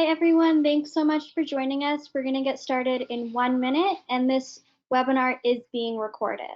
everyone. Thanks so much for joining us. We're going to get started in 1 minute, and this webinar is being recorded.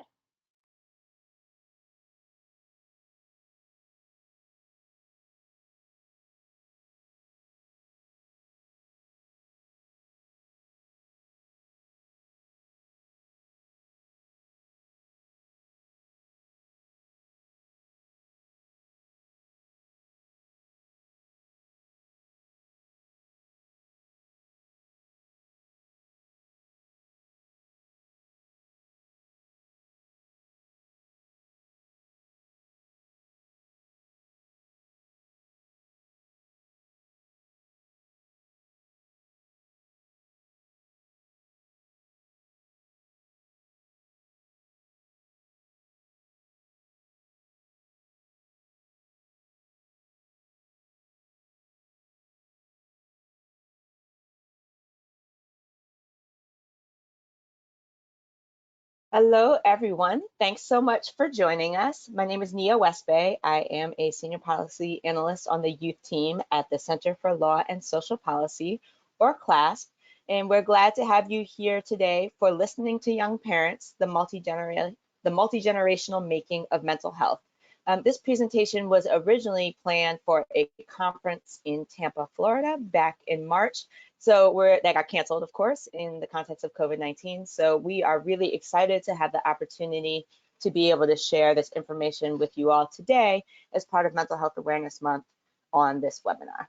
Hello, everyone. Thanks so much for joining us. My name is Nia Westbay. I am a senior policy analyst on the youth team at the Center for Law and Social Policy, or CLASP, and we're glad to have you here today for listening to young parents, the multi-generational making of mental health. This presentation was originally planned for a conference in Tampa, Florida, back in March. So that got canceled, of course, in the context of COVID-19. So we are really excited to have the opportunity to be able to share this information with you all today as part of Mental Health Awareness Month on this webinar.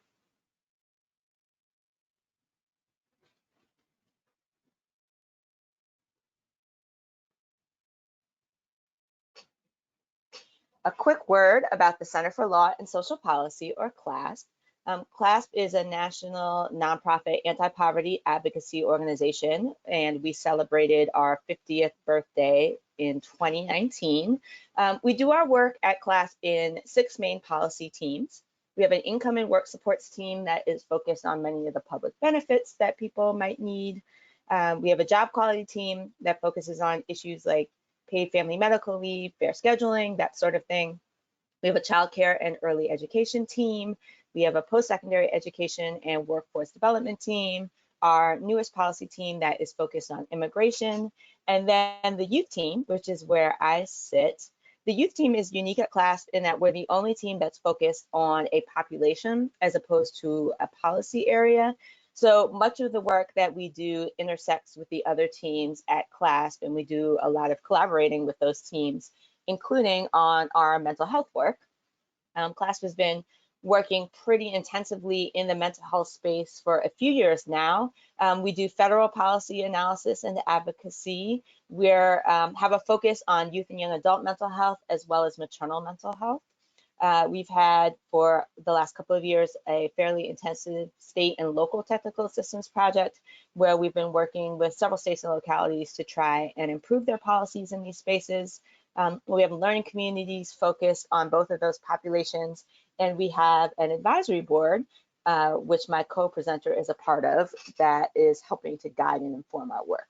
A quick word about the Center for Law and Social Policy, or CLASP. CLASP is a national nonprofit anti-poverty advocacy organization, and we celebrated our 50th birthday in 2019. We do our work at CLASP in 6 main policy teams. We have an income and work supports team that is focused on many of the public benefits that people might need. We have a job quality team that focuses on issues like paid family medical leave, fair scheduling, that sort of thing. We have a childcare and early education team. We have a post-secondary education and workforce development team, our newest policy team that is focused on immigration, and then the youth team, which is where I sit. The youth team is unique at CLASP in that we're the only team that's focused on a population as opposed to a policy area. So much of the work that we do intersects with the other teams at CLASP, and we do a lot of collaborating with those teams, including on our mental health work. CLASP has been working pretty intensively in the mental health space for a few years now. We do federal policy analysis and advocacy. We have a focus on youth and young adult mental health as well as maternal mental health. We've had for the last couple of years a fairly intensive state and local technical assistance project where we've been working with several states and localities to try and improve their policies in these spaces. We have learning communities focused on both of those populations, and we have an advisory board, which my co-presenter is a part of, that is helping to guide and inform our work.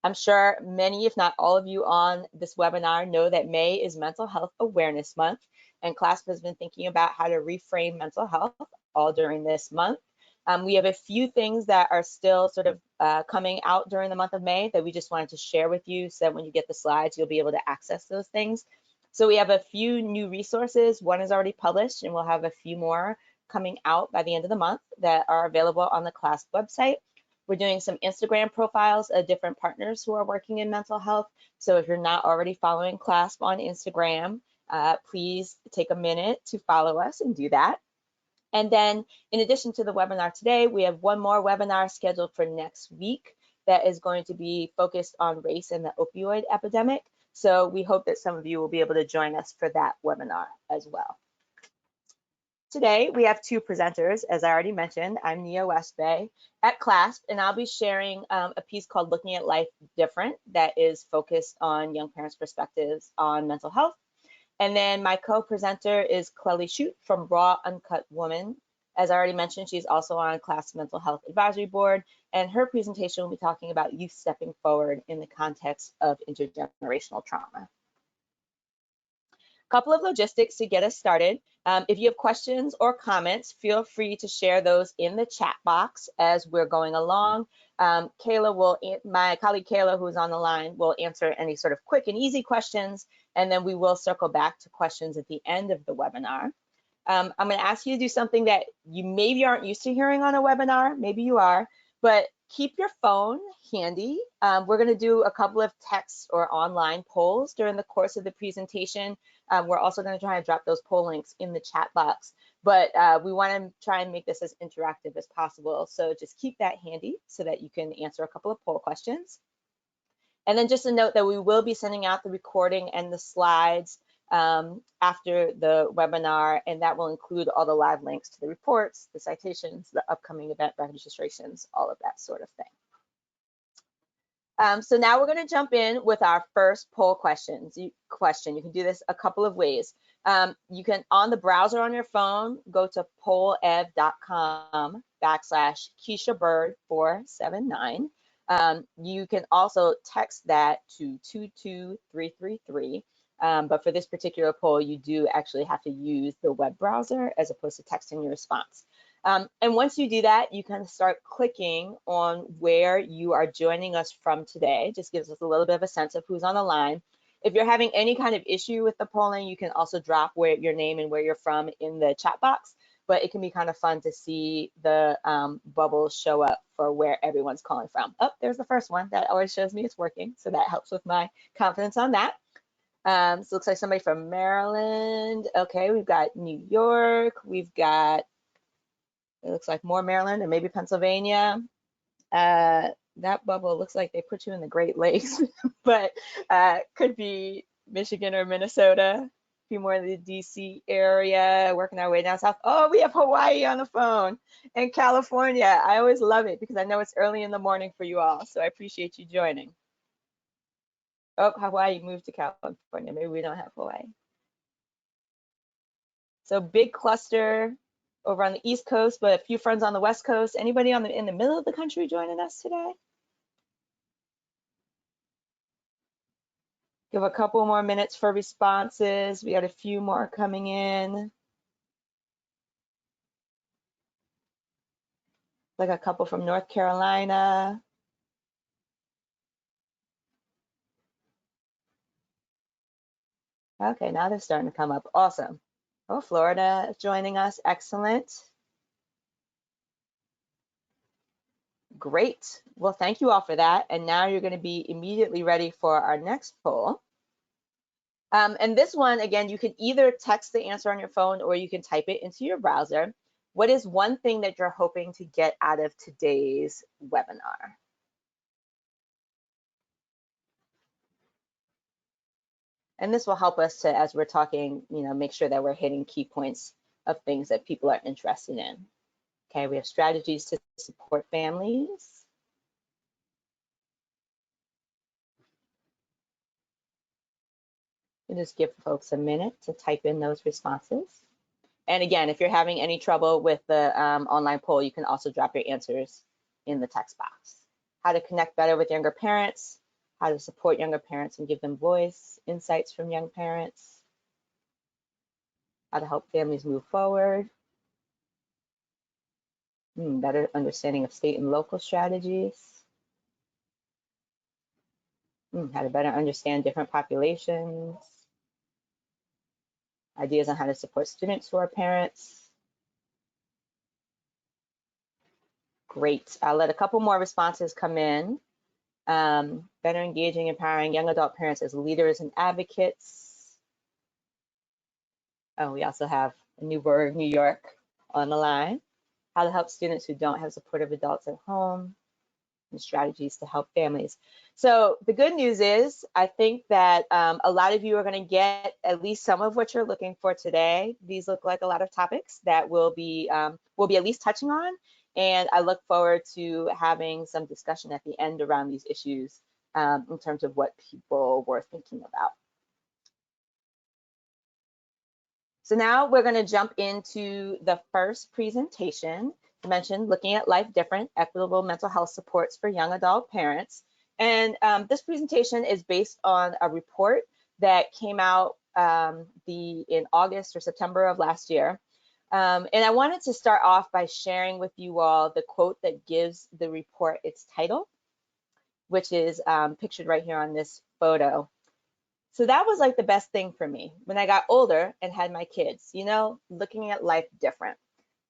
I'm sure many, if not all of you on this webinar know that May is Mental Health Awareness Month, and CLASP has been thinking about how to reframe mental health all during this month. We have a few things that are still sort of coming out during the month of May that we just wanted to share with you so that when you get the slides, you'll be able to access those things. So we have a few new resources. One is already published, and we'll have a few more coming out by the end of the month that are available on the CLASP website. We're doing some Instagram profiles of different partners who are working in mental health. So if you're not already following CLASP on Instagram, please take a minute to follow us and do that. And then in addition to the webinar today, we have one more webinar scheduled for next week that is going to be focused on race and the opioid epidemic. So we hope that some of you will be able to join us for that webinar as well. Today, we have 2 presenters, as I already mentioned. I'm Nia Westbay at CLASP, and I'll be sharing a piece called Looking at Life Different that is focused on young parents' perspectives on mental health. And then my co-presenter is Clellie Shute from Raw Uncut Woman. As I already mentioned, she's also on CLASP Mental Health Advisory Board, and her presentation will be talking about youth stepping forward in the context of intergenerational trauma. Couple of logistics to get us started. If you have questions or comments, feel free to share those in the chat box as we're going along. My colleague Kayla, who's on the line, will answer any sort of quick and easy questions, and then we will circle back to questions at the end of the webinar. I'm going to ask you to do something that you maybe aren't used to hearing on a webinar, maybe you are, but keep your phone handy. We're going to do a couple of text or online polls during the course of the presentation. We're also going to try and drop those poll links in the chat box, but we want to try and make this as interactive as possible. So just keep that handy so that you can answer a couple of poll questions. And then just a note that we will be sending out the recording and the slides after the webinar, and that will include all the live links to the reports, the citations, the upcoming event registrations, all of that sort of thing. So now we're going to jump in with our first poll question. You can do this a couple of ways. You can, on the browser on your phone, go to pollev.com/KeishaBird479. You can also text that to 22333. But for this particular poll, you do actually have to use the web browser as opposed to texting your response. And once you do that, you can start clicking on where you are joining us from today. Just gives us a little bit of a sense of who's on the line. If you're having any kind of issue with the polling, you can also drop your name and where you're from in the chat box. But it can be kind of fun to see the bubbles show up for where everyone's calling from. Oh, there's the first one. That always shows me it's working. So that helps with my confidence on that. So it looks like somebody from Maryland. Okay, we've got New York. We've got, it looks like more Maryland and maybe Pennsylvania. That bubble looks like they put you in the Great Lakes, but could be Michigan or Minnesota. A few more in the DC area, working our way down south. Oh, we have Hawaii on the phone and California. I always love it because I know it's early in the morning for you all, so I appreciate you joining. Oh, Hawaii moved to California. Maybe we don't have Hawaii. So big cluster over on the East Coast, but a few friends on the West Coast. Anybody in the middle of the country joining us today? Give a couple more minutes for responses. We got a few more coming in. Like a couple from North Carolina. Okay, now they're starting to come up. Awesome. Oh, Florida is joining us. Excellent. Great. Well, thank you all for that. And now you're going to be immediately ready for our next poll. And this one, again, you can either text the answer on your phone or you can type it into your browser. What is one thing that you're hoping to get out of today's webinar? And this will help us to, as we're talking, make sure that we're hitting key points of things that people are interested in. Okay, we have strategies to support families. We'll just give folks a minute to type in those responses. And again, if you're having any trouble with the online poll, you can also drop your answers in the text box. How to connect better with younger parents, how to support younger parents and give them voice, insights from young parents, how to help families move forward, better understanding of state and local strategies, how to better understand different populations, ideas on how to support students who are parents. Great. I'll let a couple more responses come in. Better engaging, empowering young adult parents as leaders and advocates. Oh, we also have Newburgh, New York on the line. How to help students who don't have supportive adults at home, and strategies to help families. So the good news is, I think that a lot of you are going to get at least some of what you're looking for today. These look like a lot of topics that we'll be at least touching on. And I look forward to having some discussion at the end around these issues in terms of what people were thinking about. So now we're going to jump into the first presentation. I mentioned looking at life different, equitable mental health supports for young adult parents. And this presentation is based on a report that came out in August or September of last year. And I wanted to start off by sharing with you all the quote that gives the report its title, which is pictured right here on this photo. So that was like the best thing for me when I got older and had my kids, looking at life different.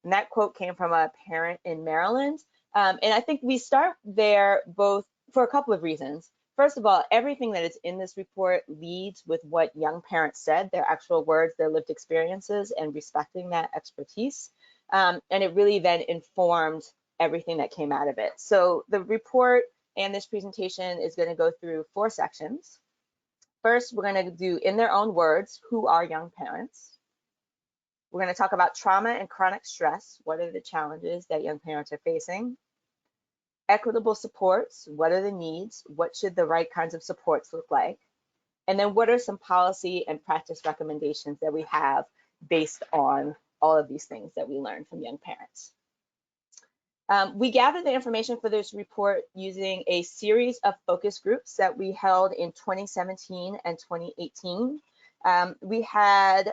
And that quote came from a parent in Maryland. And I think we start there both for a couple of reasons. First of all, everything that is in this report leads with what young parents said, their actual words, their lived experiences, and respecting that expertise. And it really then informed everything that came out of it. So the report and this presentation is going to go through 4 sections. First, we're going to do, in their own words, who are young parents? We're going to talk about trauma and chronic stress. What are the challenges that young parents are facing? Equitable supports. What are the needs? What should the right kinds of supports look like? And then what are some policy and practice recommendations that we have based on all of these things that we learned from young parents? We gathered the information for this report using a series of focus groups that we held in 2017 and 2018. We had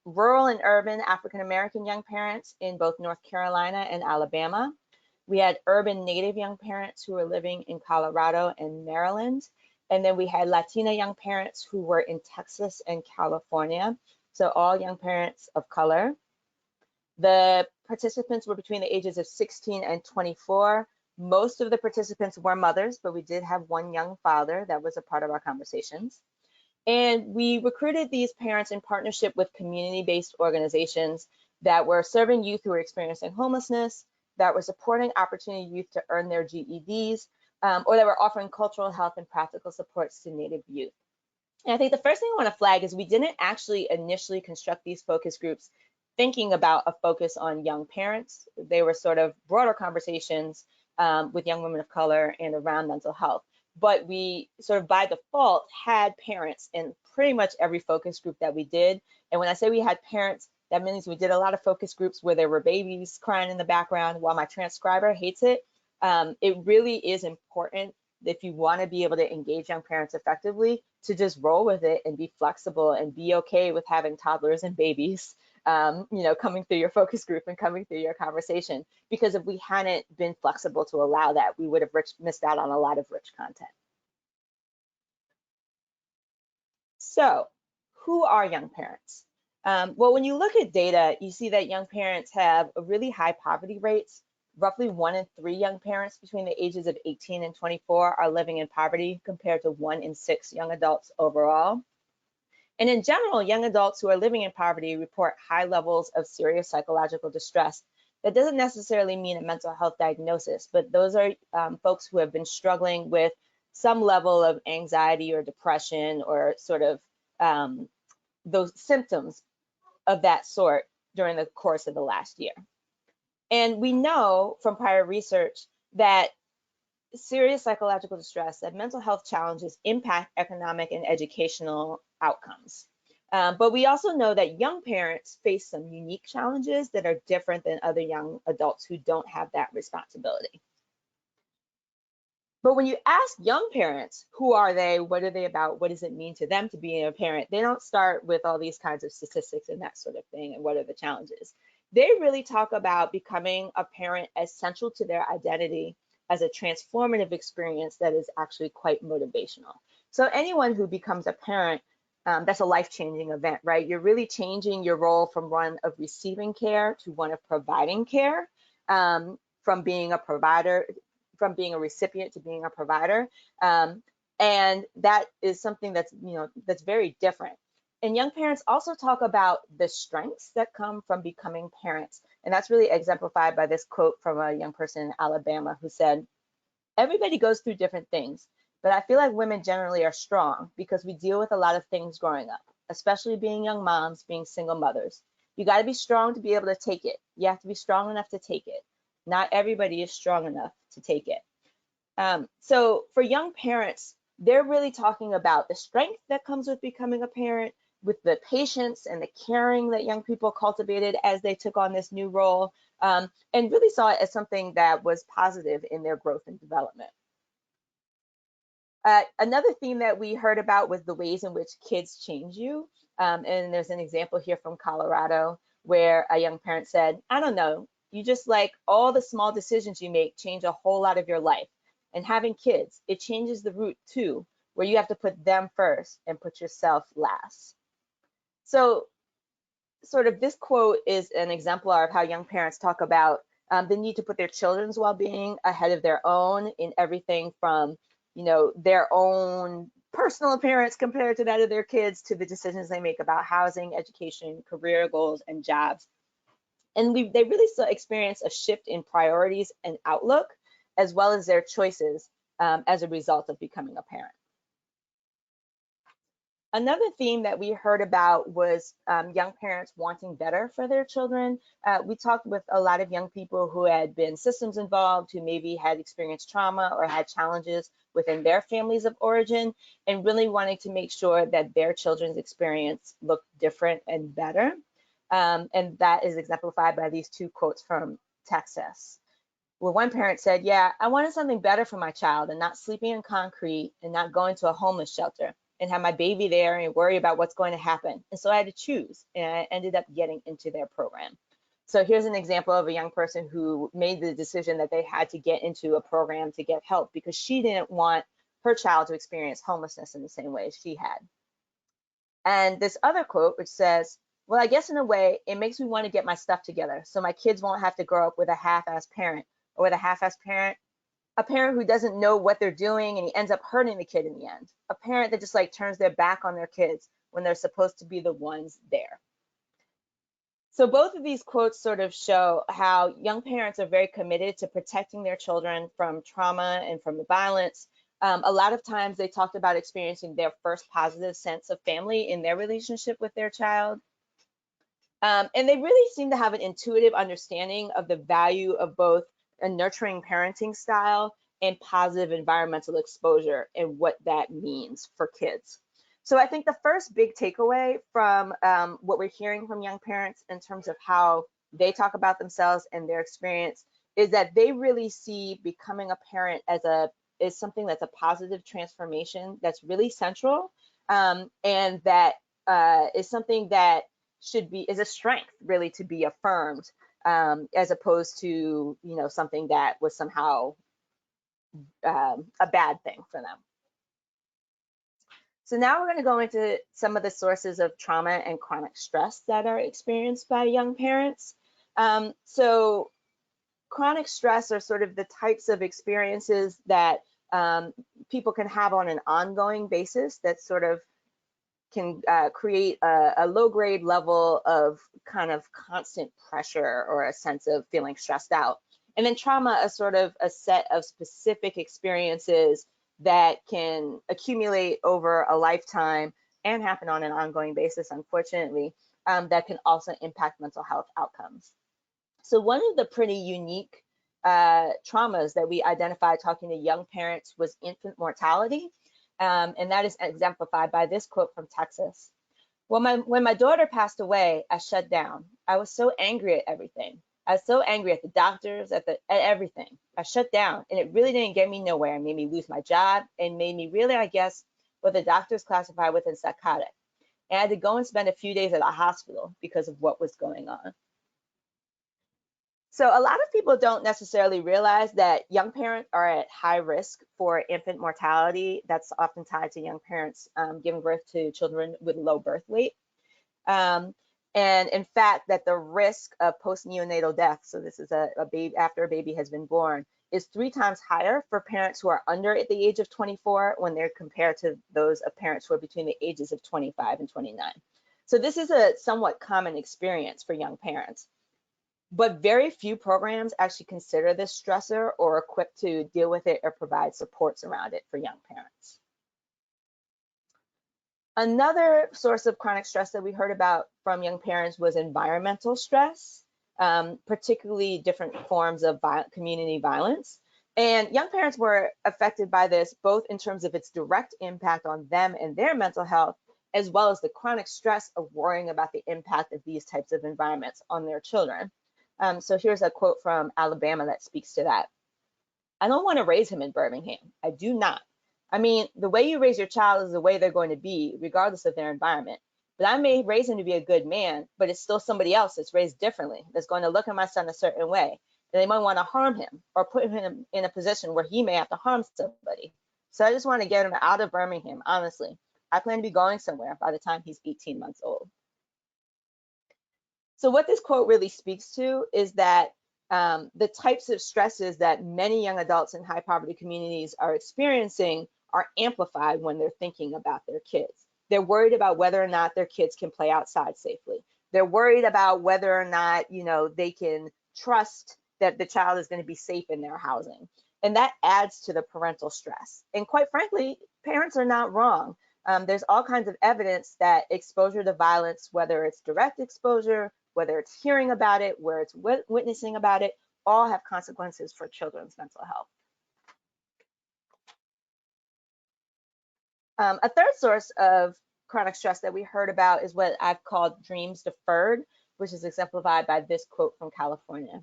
rural and urban African-American young parents in both North Carolina and Alabama. We had urban Native young parents who were living in Colorado and Maryland. And then we had Latina young parents who were in Texas and California. So all young parents of color. The participants were between the ages of 16 and 24. Most of the participants were mothers, but we did have one young father that was a part of our conversations. And we recruited these parents in partnership with community-based organizations that were serving youth who were experiencing homelessness, that were supporting opportunity youth to earn their GEDs, or that were offering cultural, health, and practical supports to Native youth. And I think the first thing I want to flag is we didn't actually initially construct these focus groups thinking about a focus on young parents. They were sort of broader conversations with young women of color and around mental health. But we sort of by default had parents in pretty much every focus group that we did. And when I say we had parents, that means we did a lot of focus groups where there were babies crying in the background while my transcriber hates it. It really is important if you want to be able to engage young parents effectively to just roll with it and be flexible and be okay with having toddlers and babies coming through your focus group and coming through your conversation, because if we hadn't been flexible to allow that, we would have missed out on a lot of rich content. So who are young parents? Well, when you look at data, you see that young parents have a really high poverty rates. Roughly 1 in 3 young parents between the ages of 18 and 24 are living in poverty, compared to 1 in 6 young adults overall. And in general, young adults who are living in poverty report high levels of serious psychological distress. That doesn't necessarily mean a mental health diagnosis, but those are folks who have been struggling with some level of anxiety or depression or sort of those symptoms of that sort during the course of the last year. And we know from prior research that serious psychological distress, that mental health challenges impact economic and educational outcomes. But we also know that young parents face some unique challenges that are different than other young adults who don't have that responsibility. But when you ask young parents, who are they, what are they about, what does it mean to them to be a parent, they don't start with all these kinds of statistics and that sort of thing and what are the challenges. They really talk about becoming a parent as central to their identity, as a transformative experience that is actually quite motivational. So anyone who becomes a parent, that's a life-changing event, right? You're really changing your role from one of receiving care to one of providing care, from being a provider, from being a recipient to being a provider. And that is something that's, that's very different. And young parents also talk about the strengths that come from becoming parents. And that's really exemplified by this quote from a young person in Alabama who said, "Everybody goes through different things, but I feel like women generally are strong because we deal with a lot of things growing up, especially being young moms, being single mothers. You got to be strong to be able to take it. You have to be strong enough to take it. Not everybody is strong enough to take it." So for young parents, they're really talking about the strength that comes with becoming a parent, with the patience and the caring that young people cultivated as they took on this new role, and really saw it as something that was positive in their growth and development. Another theme that we heard about was the ways in which kids change you. And there's an example here from Colorado where a young parent said, I don't know, you just like all the small decisions you make change a whole lot of your life. And having kids, it changes the route too, where you have to put them first and put yourself last. So sort of this quote is an exemplar of how young parents talk about the need to put their children's well-being ahead of their own in everything from, their own personal appearance compared to that of their kids to the decisions they make about housing, education, career goals, and jobs. And they really experience a shift in priorities and outlook, as well as their choices as a result of becoming a parent. Another theme that we heard about was young parents wanting better for their children. We talked with a lot of young people who had been systems involved, who maybe had experienced trauma or had challenges within their families of origin, and really wanting to make sure that their children's experience looked different and better. And that is exemplified by these two quotes from Texas, where one parent said, yeah, I wanted something better for my child and not sleeping in concrete and not going to a homeless shelter and have my baby there and worry about what's going to happen. And so I had to choose, and I ended up getting into their program. So here's an example of a young person who made the decision that they had to get into a program to get help because she didn't want her child to experience homelessness in the same way she had. And this other quote, which says, well, I guess in a way, it makes me want to get my stuff together so my kids won't have to grow up with a half-assed parent, or with a half-assed parent, a parent who doesn't know what they're doing and he ends up hurting the kid in the end. A parent that just like turns their back on their kids when they're supposed to be the ones there. So both of these quotes sort of show how young parents are very committed to protecting their children from trauma and from the violence. A lot of times they talked about experiencing their first positive sense of family in their relationship with their child. And they really seem to have an intuitive understanding of the value of both a nurturing parenting style and positive environmental exposure and what that means for kids. So I think the first big takeaway from what we're hearing from young parents in terms of how they talk about themselves and their experience is that they really see becoming a parent as something that's a positive transformation that's really central, and that is something that is a strength really to be affirmed, as opposed to something that was somehow a bad thing for them. So now we're going to go into some of the sources of trauma and chronic stress that are experienced by young parents. So chronic stress are sort of the types of experiences that people can have on an ongoing basis that sort of can create a low-grade level of kind of constant pressure or a sense of feeling stressed out. And then trauma is sort of a set of specific experiences that can accumulate over a lifetime and happen on an ongoing basis, unfortunately, that can also impact mental health outcomes. So one of the pretty unique traumas that we identified talking to young parents was infant mortality. And that is exemplified by this quote from Texas. Well, when my daughter passed away, I shut down. I was so angry at everything. I was so angry at the doctors, at everything. I shut down, and it really didn't get me nowhere. It made me lose my job and made me really, I guess, what the doctors classify within psychotic. And I had to go and spend a few days at a hospital because of what was going on. So a lot of people don't necessarily realize that young parents are at high risk for infant mortality. That's often tied to young parents giving birth to children with low birth weight. And in fact, that the risk of post-neonatal death, so this is a baby after a baby has been born, is 3 times higher for parents who are under the age of 24 when they're compared to those of parents who are between the ages of 25 and 29. So this is a somewhat common experience for young parents. But very few programs actually consider this stressor or equipped to deal with it or provide supports around it for young parents. Another source of chronic stress that we heard about from young parents was environmental stress, particularly different forms of community violence. And young parents were affected by this both in terms of its direct impact on them and their mental health, as well as the chronic stress of worrying about the impact of these types of environments on their children. So here's a quote from Alabama that speaks to that. I don't want to raise him in Birmingham. I do not. I mean, the way you raise your child is the way they're going to be, regardless of their environment. But I may raise him to be a good man, but it's still somebody else that's raised differently, that's going to look at my son a certain way. And they might want to harm him or put him in a position where he may have to harm somebody. So I just want to get him out of Birmingham, honestly. I plan to be going somewhere by the time he's 18 months old. So what this quote really speaks to is that the types of stresses that many young adults in high poverty communities are experiencing are amplified when they're thinking about their kids. They're worried about whether or not their kids can play outside safely. They're worried about whether or not, they can trust that the child is going to be safe in their housing. And that adds to the parental stress. And quite frankly, parents are not wrong. There's all kinds of evidence that exposure to violence, whether it's direct exposure, whether it's hearing about it, where it's witnessing about it, all have consequences for children's mental health. A third source of chronic stress that we heard about is what I've called dreams deferred, which is exemplified by this quote from California.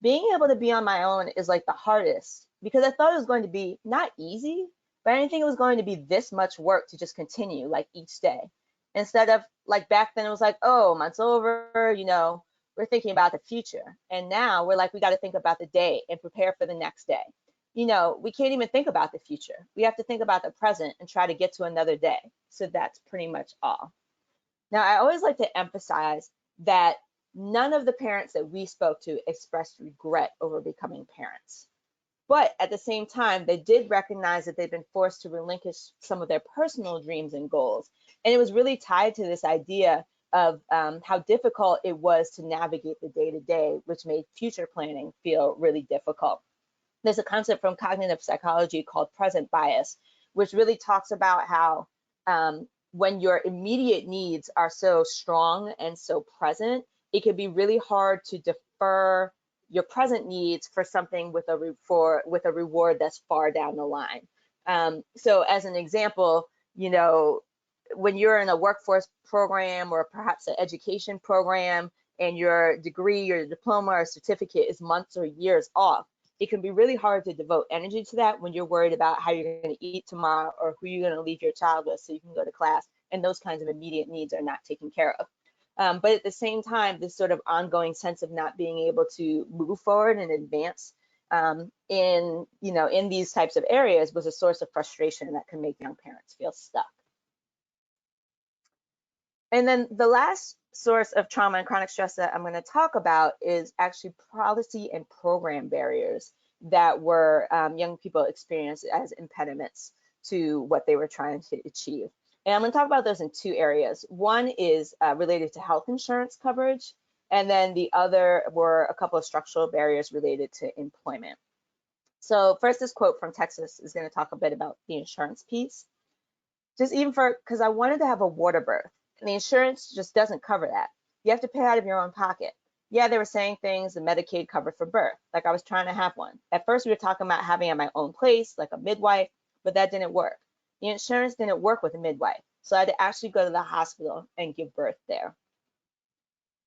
Being able to be on my own is like the hardest, because I thought it was going to be not easy, but I didn't think it was going to be this much work to just continue like each day. Instead of like back then it was like, oh, month's over, we're thinking about the future. And now we're like, we got to think about the day and prepare for the next day. We can't even think about the future. We have to think about the present and try to get to another day. So that's pretty much all. Now, I always like to emphasize that none of the parents that we spoke to expressed regret over becoming parents. But at the same time, they did recognize that they've been forced to relinquish some of their personal dreams and goals. And it was really tied to this idea of how difficult it was to navigate the day-to-day, which made future planning feel really difficult. There's a concept from cognitive psychology called present bias, which really talks about how when your immediate needs are so strong and so present, it can be really hard to defer your present needs for something with a reward that's far down the line. So as an example, when you're in a workforce program or perhaps an education program and your degree, your diploma or certificate is months or years off, it can be really hard to devote energy to that when you're worried about how you're going to eat tomorrow or who you're going to leave your child with so you can go to class, and those kinds of immediate needs are not taken care of. But at the same time, this sort of ongoing sense of not being able to move forward and advance in these types of areas was a source of frustration that can make young parents feel stuck. And then the last source of trauma and chronic stress that I'm going to talk about is actually policy and program barriers that were young people experienced as impediments to what they were trying to achieve. And I'm going to talk about those in two areas. One is related to health insurance coverage, and then the other were a couple of structural barriers related to employment. So first, this quote from Texas is going to talk a bit about the insurance piece. Just even because I wanted to have a water birth, and the insurance just doesn't cover that. You have to pay out of your own pocket. Yeah, they were saying things, the Medicaid covered for birth, like I was trying to have one. At first, we were talking about having it at my own place, like a midwife, but that didn't work. The insurance didn't work with a midwife, so I had to actually go to the hospital and give birth there.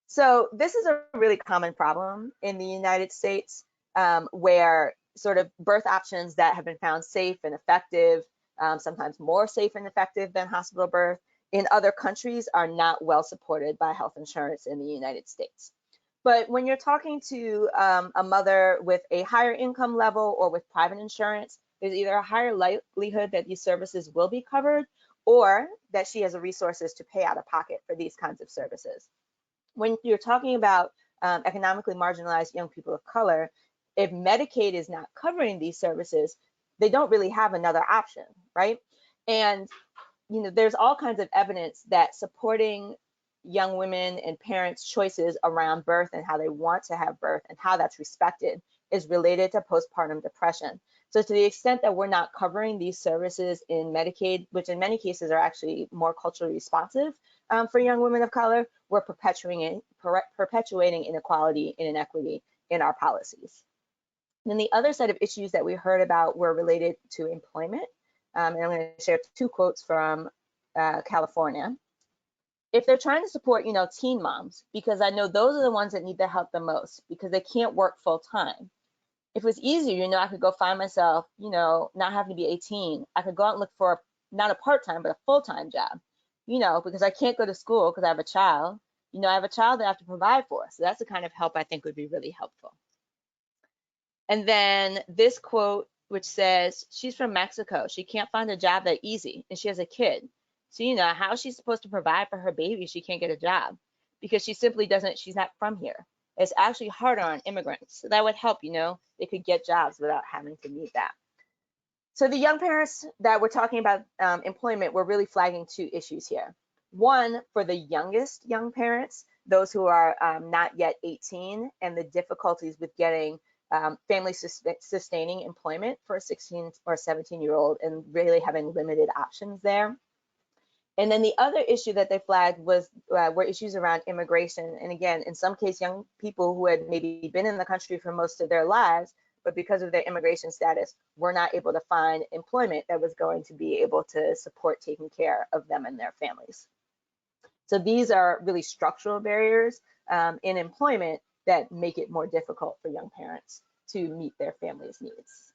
So this is a really common problem in the United States, where sort of birth options that have been found safe and effective, sometimes more safe and effective than hospital birth, in other countries are not well supported by health insurance in the United States. But when you're talking to a mother with a higher income level or with private insurance, there's either a higher likelihood that these services will be covered or that she has the resources to pay out of pocket for these kinds of services. When you're talking about economically marginalized young people of color, if Medicaid is not covering these services, they don't really have another option, right? And there's all kinds of evidence that supporting young women and parents' choices around birth and how they want to have birth and how that's respected is related to postpartum depression. So to the extent that we're not covering these services in Medicaid, which in many cases are actually more culturally responsive for young women of color, we're perpetuating inequality and inequity in our policies. And then the other set of issues that we heard about were related to employment. And I'm going to share two quotes from California. If they're trying to support, teen moms, because I know those are the ones that need the help the most because they can't work full time. If it was easier, I could go find myself, not having to be 18. I could go out and look for not a part-time, but a full-time job, because I can't go to school because I have a child. I have a child that I have to provide for. So that's the kind of help I think would be really helpful. And then this quote, which says, she's from Mexico. She can't find a job that easy, and she has a kid. So, how is she supposed to provide for her baby if she can't get a job? Because she simply doesn't, she's not from here. It's actually harder on immigrants. So that would help, they could get jobs without having to meet that. So the young parents that we're talking about employment, we're really flagging two issues here. One, for the youngest young parents, those who are not yet 18, and the difficulties with getting family sustaining employment for a 16 or 17-year-old, and really having limited options there. And then the other issue that they flagged were issues around immigration. And again, in some case, young people who had maybe been in the country for most of their lives, but because of their immigration status, were not able to find employment that was going to be able to support taking care of them and their families. So these are really structural barriers in employment that make it more difficult for young parents to meet their family's needs.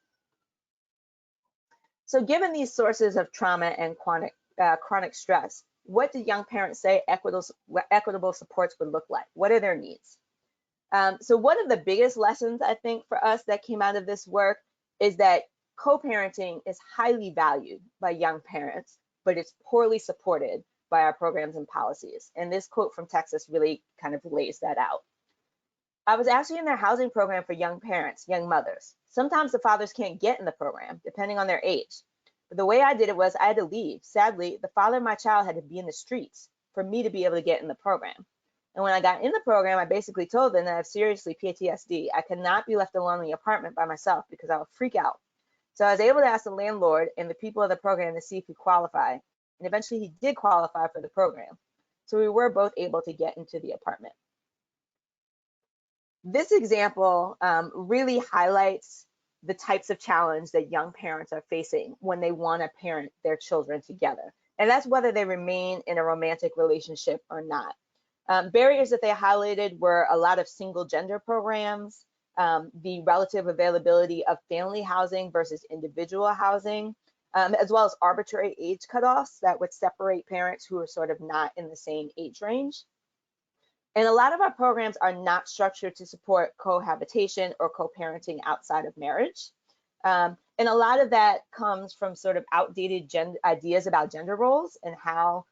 So given these sources of trauma and chronic stress, what do young parents say equitable supports would look like? What are their needs? So one of the biggest lessons, I think, for us that came out of this work is that co-parenting is highly valued by young parents, but it's poorly supported by our programs and policies. And this quote from Texas really kind of lays that out. I was actually in their housing program for young parents, young mothers. Sometimes the fathers can't get in the program, depending on their age. But the way I did it was I had to leave. Sadly, the father of my child had to be in the streets for me to be able to get in the program. And when I got in the program, I basically told them that I have seriously PTSD. I cannot be left alone in the apartment by myself because I would freak out. So I was able to ask the landlord and the people of the program to see if he qualified. And eventually he did qualify for the program. So we were both able to get into the apartment. This example really highlights the types of challenge that young parents are facing when they want to parent their children together. And that's whether they remain in a romantic relationship or not. Barriers that they highlighted were a lot of single gender programs, the relative availability of family housing versus individual housing, as well as arbitrary age cutoffs that would separate parents who are sort of not in the same age range. And a lot of our programs are not structured to support cohabitation or co-parenting outside of marriage. And a lot of that comes from sort of outdated ideas about gender roles and how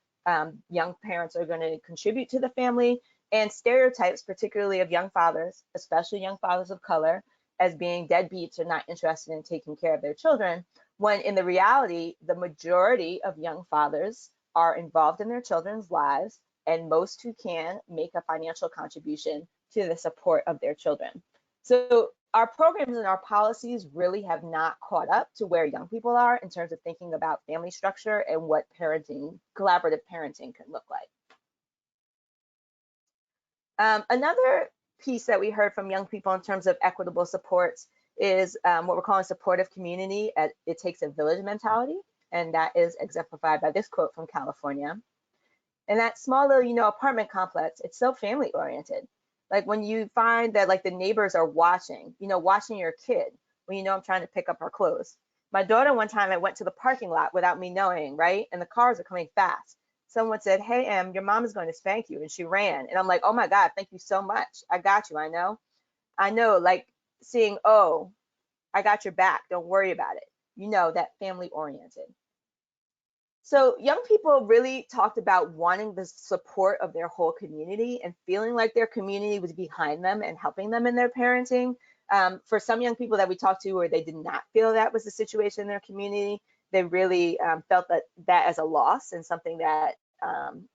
young parents are going to contribute to the family, and stereotypes, particularly of young fathers, especially young fathers of color, as being deadbeats or not interested in taking care of their children, when in the reality, the majority of young fathers are involved in their children's lives, and most who can make a financial contribution to the support of their children. So our programs and our policies really have not caught up to where young people are in terms of thinking about family structure and what collaborative parenting can look like. Another piece that we heard from young people in terms of equitable supports is what we're calling supportive community. It takes a village mentality, and that is exemplified by this quote from California. And that small little, apartment complex, it's so family oriented. Like when you find that like the neighbors are watching your kid when I'm trying to pick up her clothes. My daughter, one time I went to the parking lot without me knowing, right? And the cars are coming fast. Someone said, "Hey, Em, your mom is going to spank you." And she ran. And I'm like, "Oh my God, thank you so much. I got you. I know, like seeing, oh, I got your back. Don't worry about it. That family oriented. So young people really talked about wanting the support of their whole community and feeling like their community was behind them and helping them in their parenting. For some young people that we talked to where they did not feel that was the situation in their community, they really felt that as a loss and something that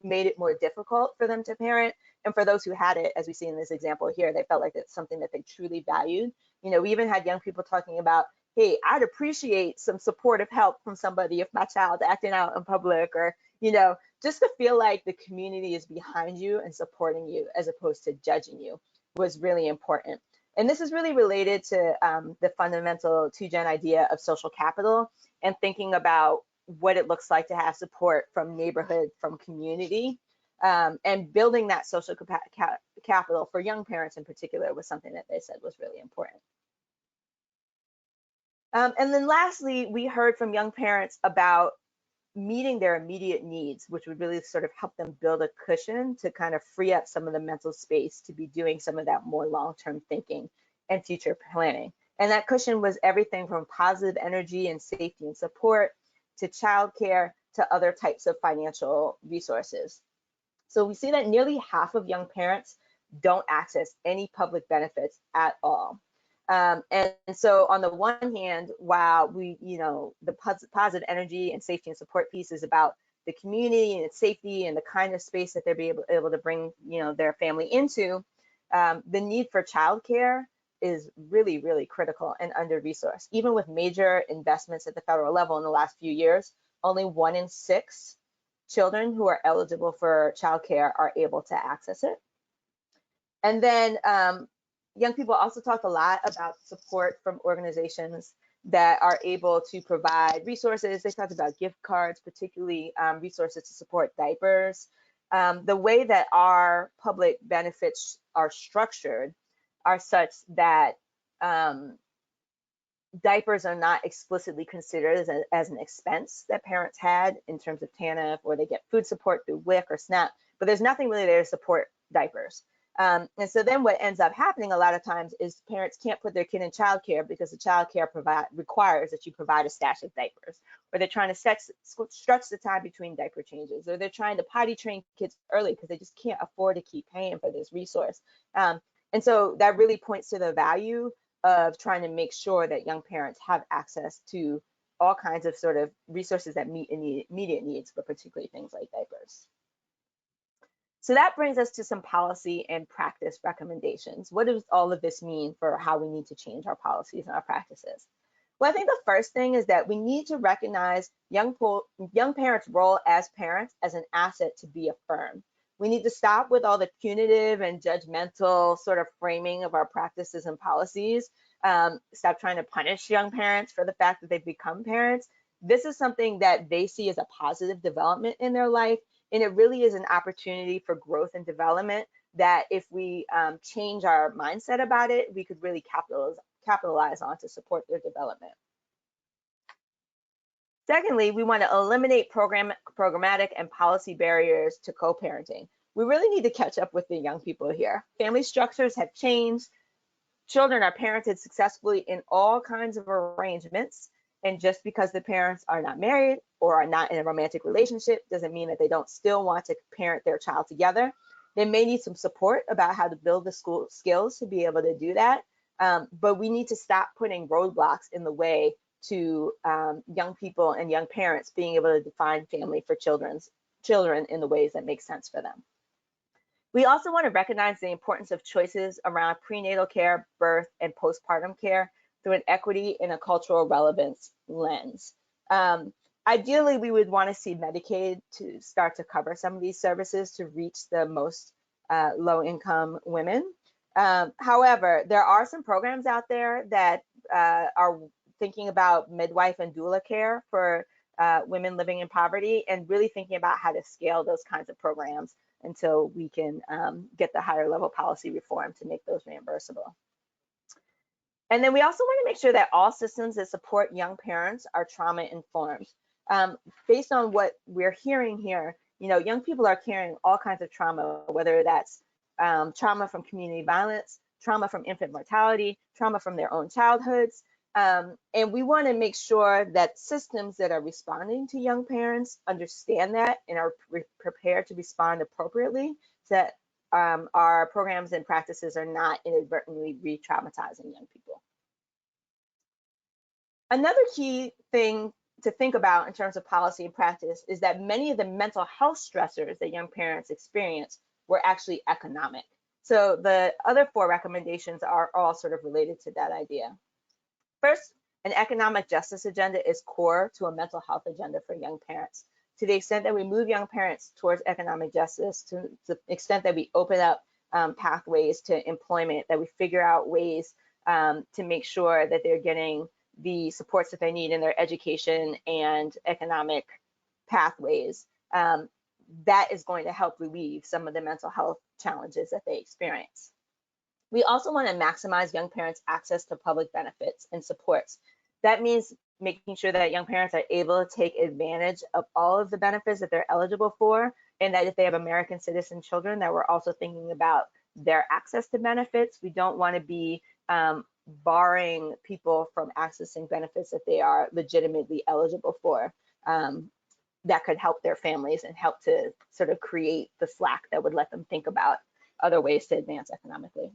made it more difficult for them to parent. And for those who had it, as we see in this example here, they felt like it's something that they truly valued. We even had young people talking about, hey, I'd appreciate some supportive help from somebody if my child's acting out in public, or, just to feel like the community is behind you and supporting you as opposed to judging you was really important. And this is really related to the fundamental 2-gen idea of social capital and thinking about what it looks like to have support from neighborhood, from community, and building that social capital for young parents in particular was something that they said was really important. And then lastly, we heard from young parents about meeting their immediate needs, which would really sort of help them build a cushion to kind of free up some of the mental space to be doing some of that more long-term thinking and future planning. And that cushion was everything from positive energy and safety and support to childcare to other types of financial resources. So we see that nearly half of young parents don't access any public benefits at all. And so on the one hand, while we, the positive energy and safety and support piece is about the community and its safety and the kind of space that they're able to bring, their family into, the need for childcare is really, really critical and under-resourced. Even with major investments at the federal level in the last few years, only 1 in 6 children who are eligible for childcare are able to access it. And then young people also talk a lot about support from organizations that are able to provide resources. They talked about gift cards, particularly resources to support diapers. The way that our public benefits are structured are such that diapers are not explicitly considered as an expense that parents had in terms of TANF, or they get food support through WIC or SNAP, but there's nothing really there to support diapers. And so then what ends up happening a lot of times is parents can't put their kid in childcare because the childcare requires that you provide a stash of diapers, or they're trying to stretch the time between diaper changes, or they're trying to potty train kids early because they just can't afford to keep paying for this resource. And so that really points to the value of trying to make sure that young parents have access to all kinds of sort of resources that meet immediate needs, but particularly things like diapers. So that brings us to some policy and practice recommendations. What does all of this mean for how we need to change our policies and our practices? Well, I think the first thing is that we need to recognize young parents' role as parents as an asset to be affirmed. We need to stop with all the punitive and judgmental sort of framing of our practices and policies. Stop trying to punish young parents for the fact that they've become parents. This is something that they see as a positive development in their life. And it really is an opportunity for growth and development that if we change our mindset about it, we could really capitalize on to support their development. Secondly, we want to eliminate programmatic and policy barriers to co-parenting. We really need to catch up with the young people here. Family structures have changed. Children are parented successfully in all kinds of arrangements. And just because the parents are not married or are not in a romantic relationship doesn't mean that they don't still want to parent their child together. They may need some support about how to build the school skills to be able to do that. But we need to stop putting roadblocks in the way to young people and young parents being able to define family for children in the ways that make sense for them. We also want to recognize the importance of choices around prenatal care, birth, and postpartum care through an equity and a cultural relevance lens. Ideally, we would want to see Medicaid to start to cover some of these services to reach the most low-income women. However, there are some programs out there that are thinking about midwife and doula care for women living in poverty, and really thinking about how to scale those kinds of programs until we can get the higher level policy reform to make those reimbursable. And then we also want to make sure that all systems that support young parents are trauma informed. Based on what we're hearing here, young people are carrying all kinds of trauma, whether that's trauma from community violence, trauma from infant mortality, trauma from their own childhoods. And we want to make sure that systems that are responding to young parents understand that and are prepared to respond appropriately, so that our programs and practices are not inadvertently re-traumatizing young people. Another key thing to think about in terms of policy and practice is that many of the mental health stressors that young parents experience were actually economic. So the other 4 recommendations are all sort of related to that idea. First, an economic justice agenda is core to a mental health agenda for young parents. To the extent that we move young parents towards economic justice, to the extent that we open up pathways to employment, that we figure out ways to make sure that they're getting the supports that they need in their education and economic pathways, that is going to help relieve some of the mental health challenges that they experience. We also want to maximize young parents' access to public benefits and supports. That means making sure that young parents are able to take advantage of all of the benefits that they're eligible for, and that if they have American citizen children, that we're also thinking about their access to benefits. We don't want to be barring people from accessing benefits that they are legitimately eligible for. That could help their families and help to sort of create the slack that would let them think about other ways to advance economically.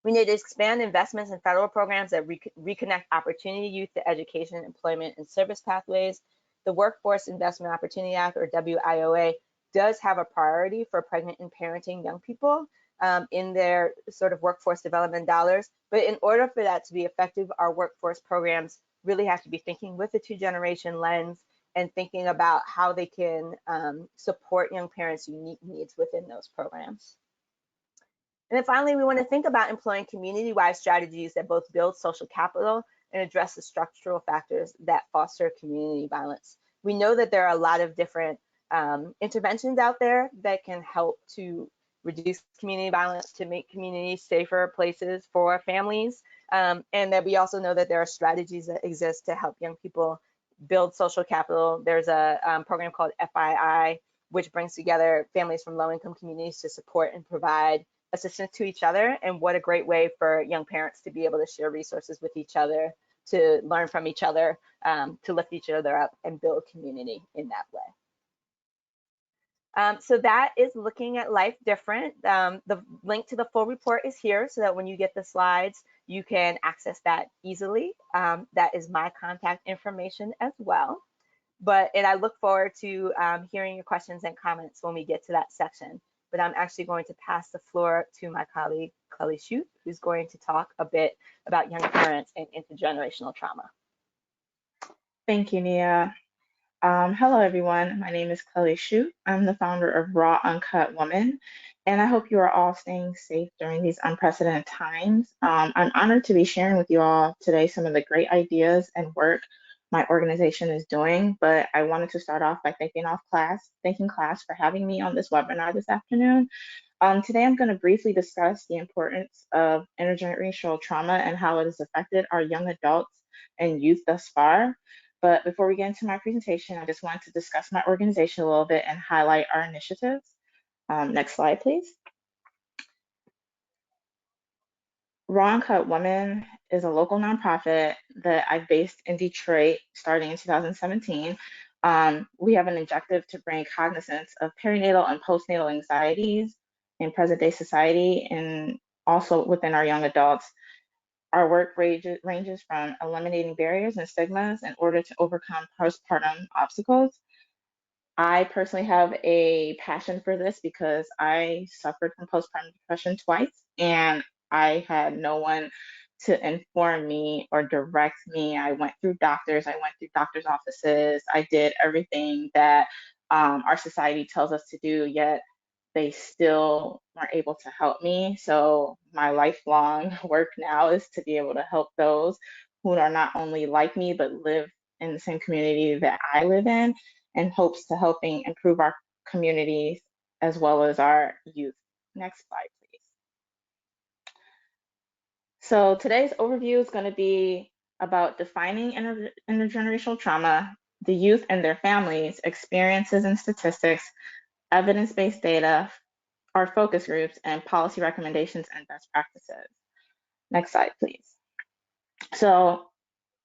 We need to expand investments in federal programs that reconnect opportunity youth to education, employment, and service pathways. The Workforce Investment Opportunity Act, or WIOA, does have a priority for pregnant and parenting young people in their sort of workforce development dollars. But in order for that to be effective, our workforce programs really have to be thinking with a two-generation lens and thinking about how they can support young parents' unique needs within those programs. And then finally, we want to think about employing community-wide strategies that both build social capital and address the structural factors that foster community violence. We know that there are a lot of different interventions out there that can help to reduce community violence, to make communities safer places for families, and that we also know that there are strategies that exist to help young people build social capital. There's a program called FII, which brings together families from low-income communities to support and provide assistance to each other. And what a great way for young parents to be able to share resources with each other, to learn from each other, to lift each other up and build community in that way. So that is looking at life different. The link to the full report is here so that when you get the slides, you can access that easily. That is my contact information as well. And I look forward to hearing your questions and comments when we get to that section. But I'm actually going to pass the floor to my colleague, Kelly Shute, who's going to talk a bit about young parents and intergenerational trauma. Thank you, Nia. Hello, everyone. My name is Kelly Shute. I'm the founder of Raw Uncut Woman, and I hope you are all staying safe during these unprecedented times. I'm honored to be sharing with you all today some of the great ideas and work my organization is doing, but I wanted to start off by thanking CLASP for having me on this webinar this afternoon. Today, I'm going to briefly discuss the importance of intergenerational trauma and how it has affected our young adults and youth thus far. But before we get into my presentation, I just wanted to discuss my organization a little bit and highlight our initiatives. Next slide, please. Raw Uncut Women is a local nonprofit that I based in Detroit starting in 2017. We have an objective to bring cognizance of perinatal and postnatal anxieties in present day society and also within our young adults. Our work ranges from eliminating barriers and stigmas in order to overcome postpartum obstacles. I personally have a passion for this because I suffered from postpartum depression twice, and I had no one to inform me or direct me. I went through doctors, I went through doctors' offices, I did everything that our society tells us to do, yet they still weren't able to help me. So my lifelong work now is to be able to help those who are not only like me, but live in the same community that I live in hopes to helping improve our communities as well as our youth. Next slide, please. So today's overview is going to be about defining intergenerational trauma, the youth and their families, experiences and statistics, evidence-based data, our focus groups, and policy recommendations and best practices. Next slide, please. So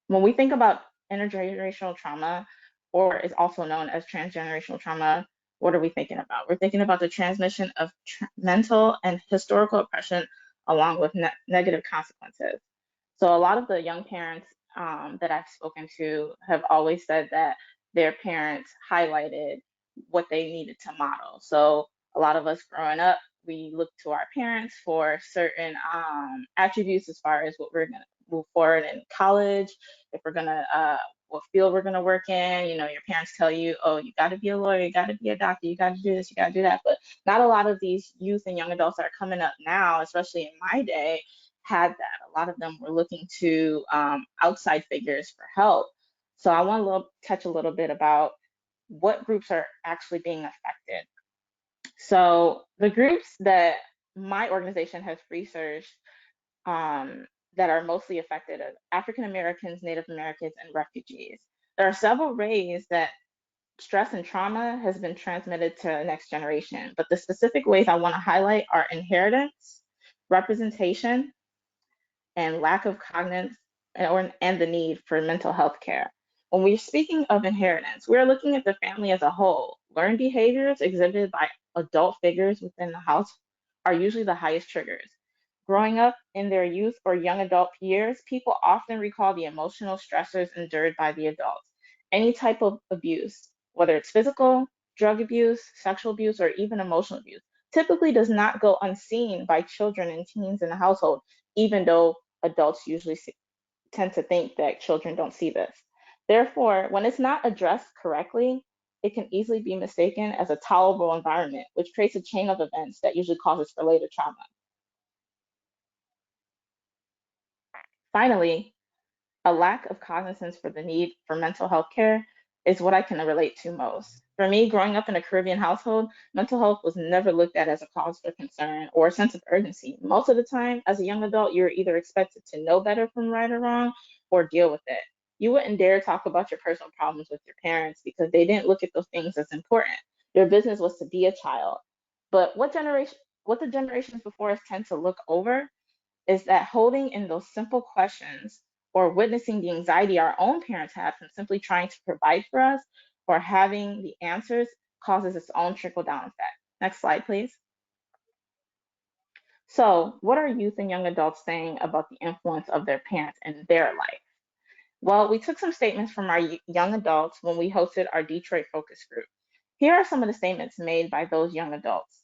when we think about intergenerational trauma, or is also known as transgenerational trauma, what are we thinking about? We're thinking about the transmission of mental and historical oppression along with negative consequences. So a lot of the young parents that I've spoken to have always said that their parents highlighted what they needed to model. So a lot of us growing up, we look to our parents for certain attributes as far as what we're going to move forward in college, if we're going to, what field we're going to work in. You know, your parents tell you, oh, you got to be a lawyer, you got to be a doctor, you got to do this, you got to do that. But not a lot of these youth and young adults that are coming up now, especially in my day, had that. A lot of them were looking to outside figures for help. So I want to touch a little bit about what groups are actually being affected. So the groups that my organization has researched that are mostly affected are African Americans, Native Americans, and refugees. There are several ways that stress and trauma has been transmitted to the next generation, but the specific ways I want to highlight are inheritance, representation, and lack of cognizance and the need for mental health care. When we're speaking of inheritance, we're looking at the family as a whole. Learned behaviors exhibited by adult figures within the house are usually the highest triggers. Growing up in their youth or young adult years, people often recall the emotional stressors endured by the adults. Any type of abuse, whether it's physical, drug abuse, sexual abuse, or even emotional abuse, typically does not go unseen by children and teens in the household, even though adults usually tend to think that children don't see this. Therefore, when it's not addressed correctly, it can easily be mistaken as a tolerable environment, which creates a chain of events that usually causes for later trauma. Finally, a lack of cognizance for the need for mental health care is what I can relate to most. For me, growing up in a Caribbean household, mental health was never looked at as a cause for concern or a sense of urgency. Most of the time, as a young adult, you're either expected to know better from right or wrong or deal with it. You wouldn't dare talk about your personal problems with your parents because they didn't look at those things as important. Their business was to be a child. But what the generations before us tend to look over is that holding in those simple questions or witnessing the anxiety our own parents have from simply trying to provide for us or having the answers causes its own trickle down effect. Next slide, please. So, what are youth and young adults saying about the influence of their parents in their life? Well, we took some statements from our young adults when we hosted our Detroit focus group. Here are some of the statements made by those young adults.